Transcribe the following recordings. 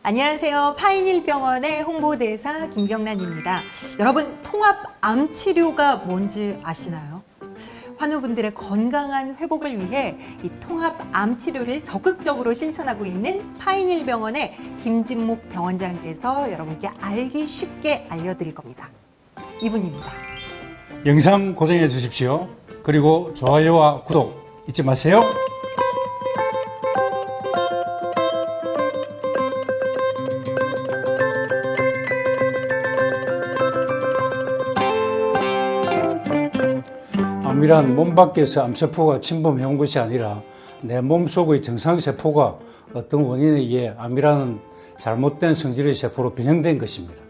안녕하세요. 파인힐병원의 홍보대사 김경란입니다. 여러분, 통합암 치료가 뭔지 아시나요? 환우분들의 건강한 회복을 위해 이 통합암 치료를 적극적으로 실천하고 있는 파인힐병원의 김진목 병원장께서 여러분께 알기 쉽게 알려드릴 겁니다. 이분입니다. 영상 고정해 주십시오. 그리고 좋아요와 구독 잊지 마세요. 암이란 몸 밖에서 암세포가 침범해 온 것이 아니라 내 몸속의 정상세포가 어떤 원인에 의해 암이라는 잘못된 성질의 세포로 변형된 것입니다.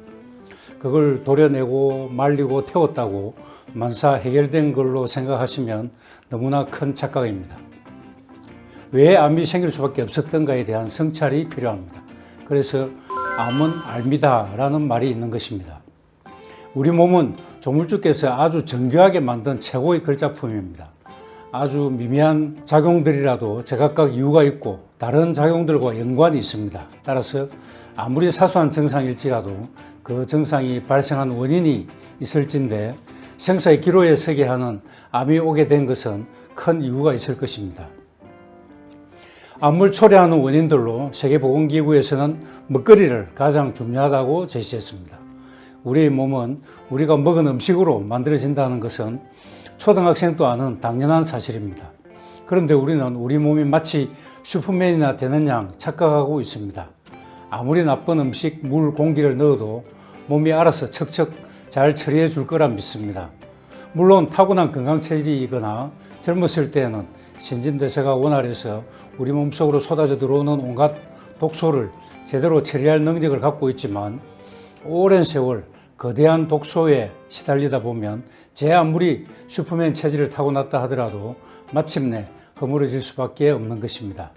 그걸 도려내고 말리고 태웠다고 만사 해결된 걸로 생각하시면 너무나 큰 착각입니다. 왜 암이 생길 수밖에 없었던가에 대한 성찰이 필요합니다. 그래서 암은 알미다 라는 말이 있는 것입니다. 우리 몸은 조물주께서 아주 정교하게 만든 최고의 걸작품입니다. 아주 미미한 작용들이라도 제각각 이유가 있고 다른 작용들과 연관이 있습니다. 따라서 아무리 사소한 증상일지라도 그 증상이 발생한 원인이 있을진데 생사의 기로에 서게 하는 암이 오게 된 것은 큰 이유가 있을 것입니다. 암을 초래하는 원인들로 세계보건기구에서는 먹거리를 가장 중요하다고 제시했습니다. 우리의 몸은 우리가 먹은 음식으로 만들어진다는 것은 초등학생도 아는 당연한 사실입니다. 그런데 우리는 우리 몸이 마치 슈퍼맨이나 되는 양 착각하고 있습니다. 아무리 나쁜 음식, 물, 공기를 넣어도 몸이 알아서 척척 잘 처리해 줄 거라 믿습니다. 물론 타고난 건강체질이거나 젊었을 때에는 신진대사가 원활해서 우리 몸속으로 쏟아져 들어오는 온갖 독소를 제대로 처리할 능력을 갖고 있지만 오랜 세월 거대한 독소에 시달리다 보면 제 아무리 슈퍼맨 체질을 타고났다 하더라도 마침내 허물어질 수밖에 없는 것입니다.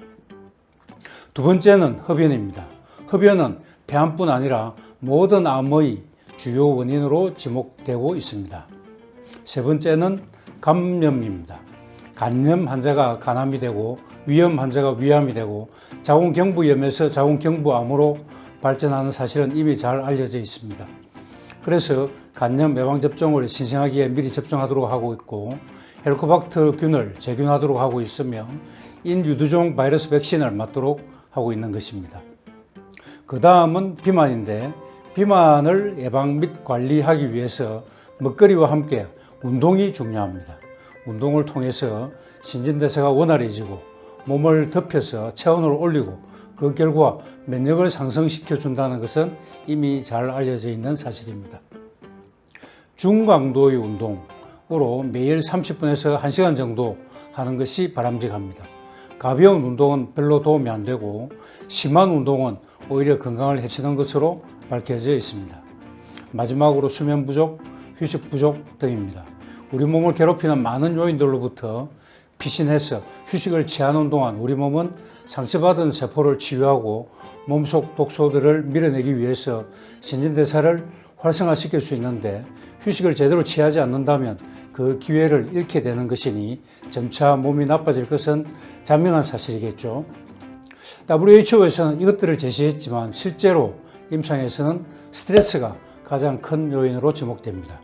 두 번째는 흡연입니다. 흡연은 폐암뿐 아니라 모든 암의 주요 원인으로 지목되고 있습니다. 세 번째는 감염입니다. 간염 환자가 간암이 되고 위암 환자가 위암이 되고 자궁경부염에서 자궁경부암으로 발전하는 사실은 이미 잘 알려져 있습니다. 그래서 간염 예방접종을 신생아기에 미리 접종하도록 하고 있고 헬리코박터균을 재균하도록 하고 있으며 인유두종 바이러스 백신을 맞도록 하고 있는 것입니다. 그 다음은 비만인데 비만을 예방 및 관리하기 위해서 먹거리와 함께 운동이 중요합니다. 운동을 통해서 신진대사가 원활해지고 몸을 덮여서 체온을 올리고 그 결과 면역을 상승시켜 준다는 것은 이미 잘 알려져 있는 사실입니다. 중강도의 운동으로 매일 30분에서 1시간 정도 하는 것이 바람직합니다. 가벼운 운동은 별로 도움이 안 되고 심한 운동은 오히려 건강을 해치는 것으로 밝혀져 있습니다. 마지막으로 수면 부족, 휴식 부족 등입니다. 우리 몸을 괴롭히는 많은 요인들로부터 피신해서 휴식을 취하는 동안 우리 몸은 상처받은 세포를 치유하고 몸속 독소들을 밀어내기 위해서 신진대사를 활성화시킬 수 있는데 휴식을 제대로 취하지 않는다면 그 기회를 잃게 되는 것이니 점차 몸이 나빠질 것은 자명한 사실이겠죠. WHO에서는 이것들을 제시했지만 실제로 임상에서는 스트레스가 가장 큰 요인으로 지목됩니다.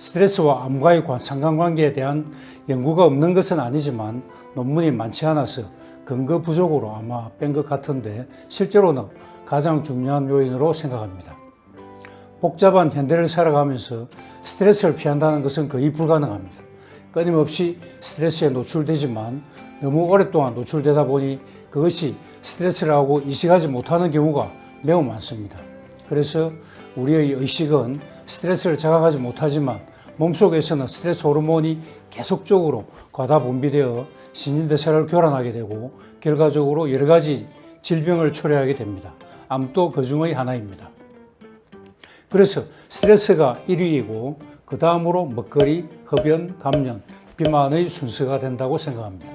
스트레스와 암과의 상관관계에 대한 연구가 없는 것은 아니지만 논문이 많지 않아서 근거 부족으로 아마 뺀 것 같은데 실제로는 가장 중요한 요인으로 생각합니다. 복잡한 현대를 살아가면서 스트레스를 피한다는 것은 거의 불가능합니다. 끊임없이 스트레스에 노출되지만 너무 오랫동안 노출되다 보니 그것이 스트레스라고 인식하지 못하는 경우가 매우 많습니다. 그래서 우리의 의식은 스트레스를 자각하지 못하지만 몸속에서는 스트레스 호르몬이 계속적으로 과다 분비되어 신진대사를 교란하게 되고 결과적으로 여러 가지 질병을 초래하게 됩니다. 암도 그 중의 하나입니다. 그래서 스트레스가 1위이고 그 다음으로 먹거리, 흡연, 감염, 비만의 순서가 된다고 생각합니다.